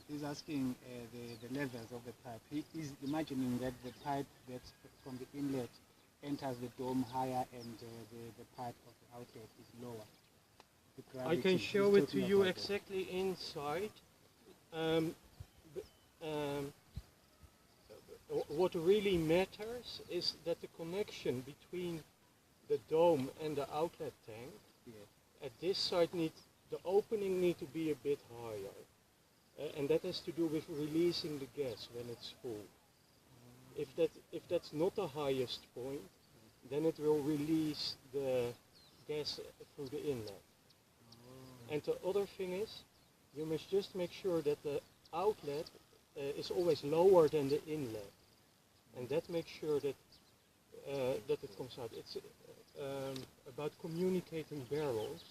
He's asking the levels of the pipe. He is imagining that the pipe that from the inlet enters the dome higher and the pipe of the outlet is lower. I can show it to you exactly inside. What really matters is that the connection between the dome and the outlet tank, at this side the opening needs to be a bit higher. And that has to do with releasing the gas when it's full. If that's not the highest point, then it will release the gas through the inlet. And the other thing is, you must just make sure that the outlet is always lower than the inlet. And that makes sure that it comes out. It's about communicating barrels.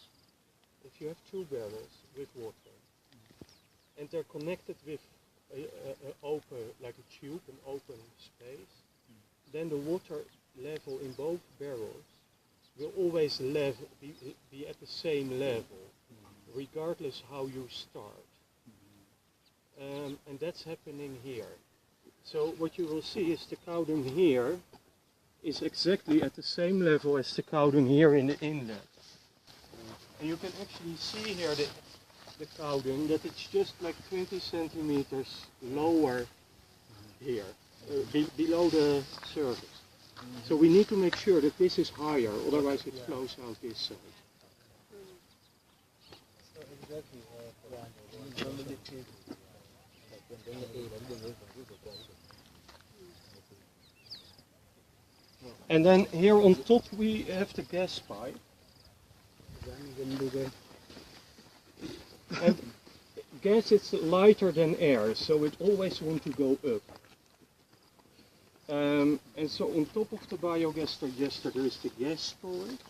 If you have two barrels with water, and they're connected with open, like a tube, an open space, then the water level in both barrels will always be at the same level, regardless how you start. And that's happening here. So what you will see is the cowden here is exactly at the same level as the cowden here in the inlet. And you can actually see here the cowden, that it's just like 20 centimeters lower here, below the surface. So we need to make sure that this is higher, otherwise it flows out this side. And then here on top we have the gas pipe. And gas is lighter than air, so it always wants to go up. And so on top of the biogas digester there is the gas storage.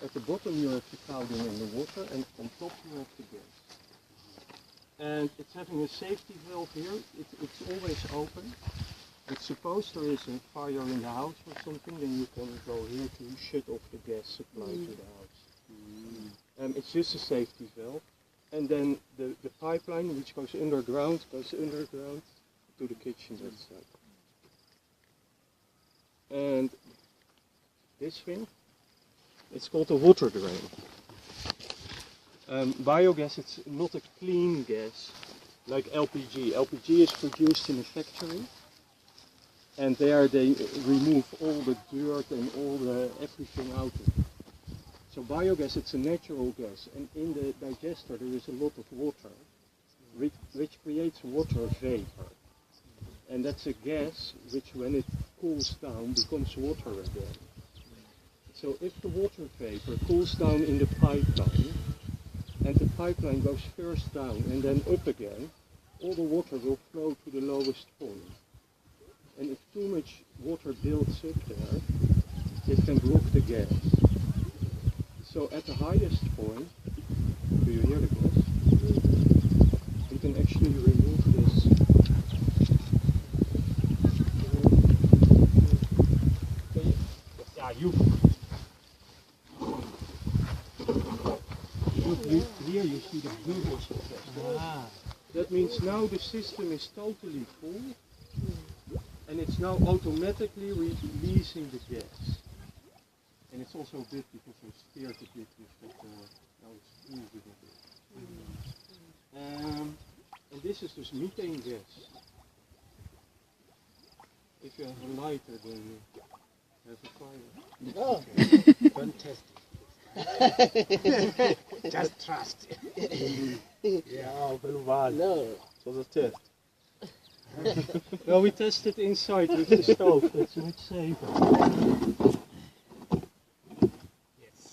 At the bottom you have the cowden and the water, and on top you have the gas. And it's having a safety valve here. It's always open. But suppose there is a fire in the house or something, then you can go here to shut off the gas supply to the house. It's just a safety valve. And then the pipeline, which goes underground to the kitchen that side. And this thing, it's called a water drain. Biogas, it's not a clean gas like LPG. LPG is produced in a factory, and there they remove all the dirt and all the everything out of it. So biogas, it's a natural gas, and in the digester there is a lot of water, which creates water vapor. And that's a gas which, when it cools down, becomes water again. So if the water vapor cools down in the pipeline, and the pipeline goes first down and then up again, all the water will flow to the lowest point. And if too much water builds up there, it can block the gas. So at the highest point, do you hear the gas? You can actually remove this. Here you see the bubbles of gas. That means now the system is totally full, and it's now automatically releasing the gas. And it's also a bit, because I steered a bit with that, now it's moving a bit. And this is just methane gas. If you have a lighter, then you have a fire. Oh, fantastic. Just trust. Ja, wel No. Het was een test. Well, we tested inside with the stove. It's much safer.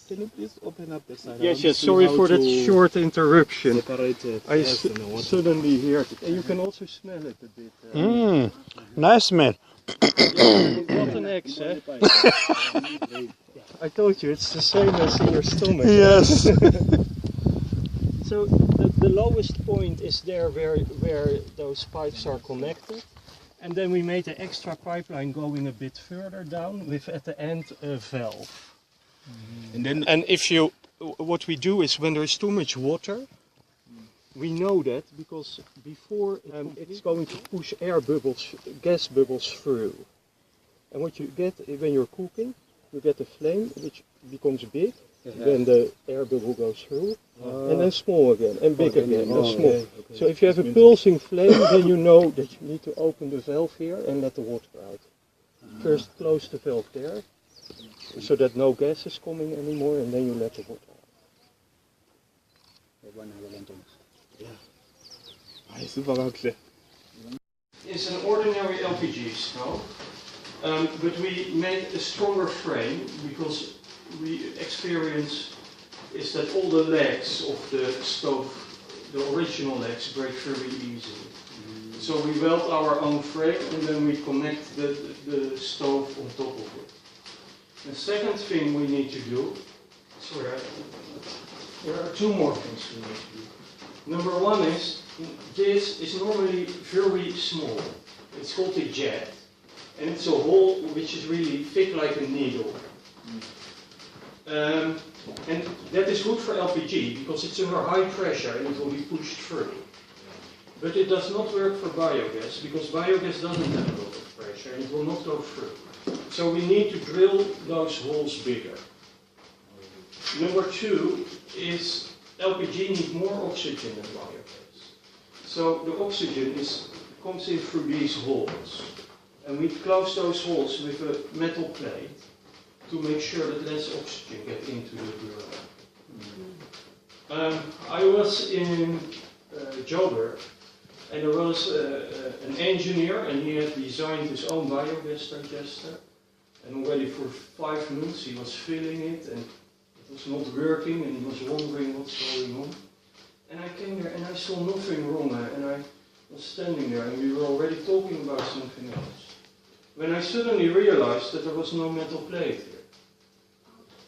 Can you please open up the side? Yes. Sorry for that short interruption. Separate it. I suddenly heard it. And you can also smell it a bit. Nice smell. Rotten eggs, eh? I told you, it's the same as in your stomach. Yes. So the lowest point is there where those pipes are connected. And then we made an extra pipeline going a bit further down with at the end a valve. And if you, what we do is when there's too much water, We know that because before it's going to push air bubbles, gas bubbles through. And what you get when you're cooking, you get a flame which becomes big, then the air bubble goes through, and then small again, and big again, and small. Okay. So if you have a pulsing flame, then you know that you need to open the valve here and let the water out. First close the valve there, so that no gas is coming anymore, and then you let the water out. It's an ordinary LPG stove, but we made a stronger frame because we experience is that all the legs of the stove, the original legs, break very easily. So we weld our own frame and then we connect the stove on top of it. The second thing we need to do, there are two more things we need to do. Number one is, this is normally very small. It's called a jet, and it's a hole which is really thick like a needle. And that is good for LPG because it's under high pressure and it will be pushed through. But it does not work for biogas because biogas doesn't have a lot of pressure and it will not go through. So we need to drill those holes bigger. Number two is LPG needs more oxygen than biogas. So the oxygen comes in through these holes. And we close those holes with a metal plate to make sure that less oxygen gets into the burner. I was in Joburg, and there was an engineer, and he had designed his own biogas digester. And already for 5 months he was filling it, and it was not working, and he was wondering what's going on. And I came there, and I saw nothing wrong, and I was standing there, and we were already talking about something else. When I suddenly realized that there was no metal plate here.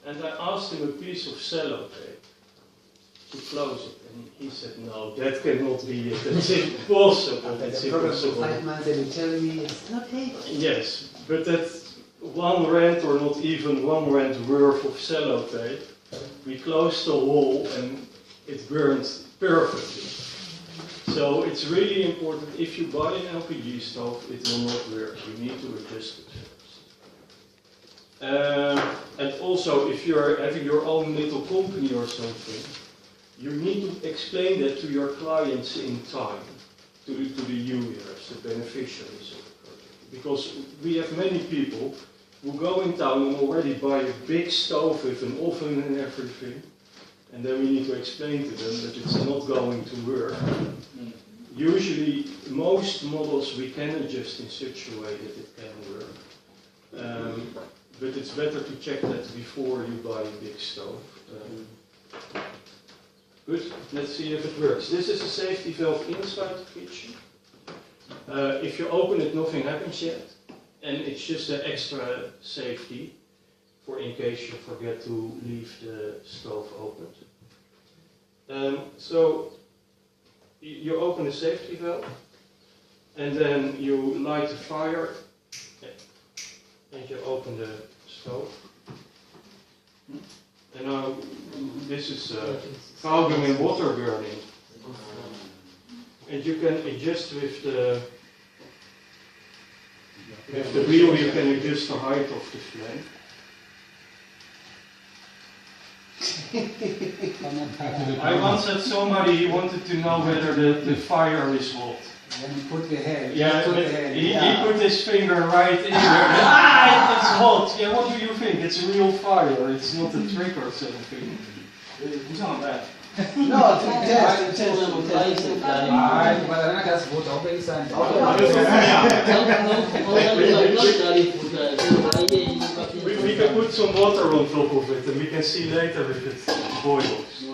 And I asked him a piece of sellotape to close it, and he said, "No, that cannot be it. That's impossible. That's impossible." 5 months and you tell me it's not able. Yes, but that's 1 rand or not even 1 rand worth of sellotape. We closed the hole and it burns perfectly. So it's really important, if you buy an LPG stove, it will not work. You need to adjust it first. And also, if you're having your own little company or something, you need to explain that to your clients in time, to the users, the beneficiaries of the project. Because we have many people who go in town and already buy a big stove with an oven and everything, and then we need to explain to them that it's not going to work. Usually, most models we can adjust in such a way that it can work. But it's better to check that before you buy a big stove. Good, let's see if it works. This is a safety valve inside the kitchen. If you open it, nothing happens yet. And it's just an extra safety for in case you forget to leave the stove open. So you open the safety valve, and then you light the fire, and you open the stove. And now this is Vouwing and water burning. And you can adjust with the wheel, you can adjust the height of the flame. I once had somebody, he wanted to know whether the fire is hot. Then you put your hand. Yeah, he put his finger right in there. Ah, it's hot. Yeah, what do you think? It's a real fire. It's not a trick or something. It's not bad. No, to test. Maar dat wordt ook eens zijn. We can put some water on top of it and we can see later if it boils.